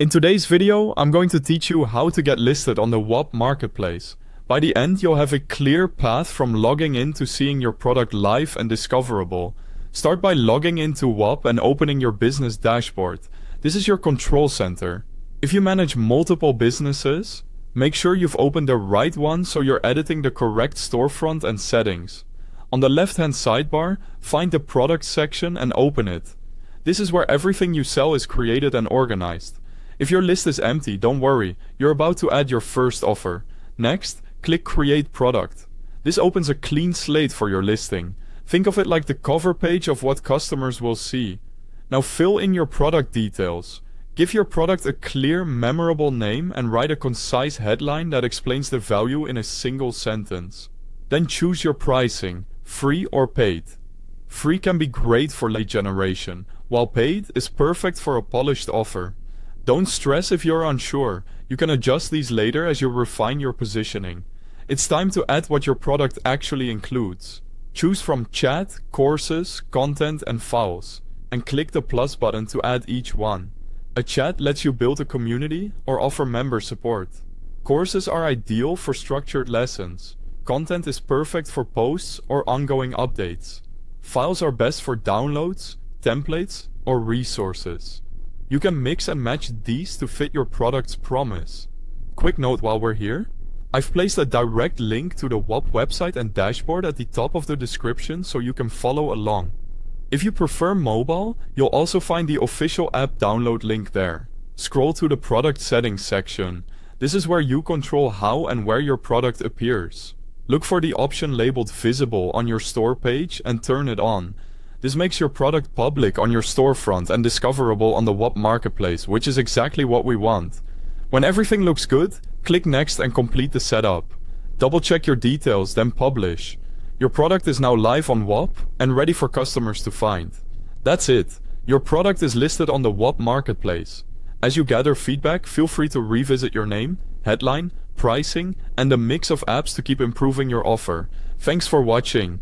In today's video, I'm going to teach you how to get listed on the Whop marketplace. By the end, you'll have a clear path from logging in to seeing your product live and discoverable. Start by logging into Whop and opening your business dashboard. This is your control center. If you manage multiple businesses, make sure you've opened the right one so you're editing the correct storefront and settings. On the left-hand sidebar, find the product section and open it. This is where everything you sell is created and organized. If your list is empty, don't worry, you're about to add your first offer. Next, click Create Product. This opens a clean slate for your listing. Think of it like the cover page of what customers will see. Now fill in your product details. Give your product a clear, memorable name and write a concise headline that explains the value in a single sentence. Then choose your pricing, free or paid. Free can be great for lead generation, while paid is perfect for a polished offer. Don't stress if you're unsure. You can adjust these later as you refine your positioning. It's time to add what your product actually includes. Choose from chat, courses, content, and files, and click the plus button to add each one. A chat lets you build a community or offer member support. Courses are ideal for structured lessons. Content is perfect for posts or ongoing updates. Files are best for downloads, templates, or resources. You can mix and match these to fit your product's promise. Quick note while we're here, I've placed a direct link to the Whop website and dashboard at the top of the description so you can follow along. If you prefer mobile, you'll also find the official app download link there. Scroll to the product settings section. This is where you control how and where your product appears. Look for the option labeled Visible on your store page and turn it on. This makes your product public on your storefront and discoverable on the Whop marketplace, which is exactly what we want. When everything looks good, click Next and complete the setup. Double check your details, then publish. Your product is now live on Whop and ready for customers to find. That's it. Your product is listed on the Whop marketplace. As you gather feedback, feel free to revisit your name, headline, pricing, and a mix of apps to keep improving your offer. Thanks for watching.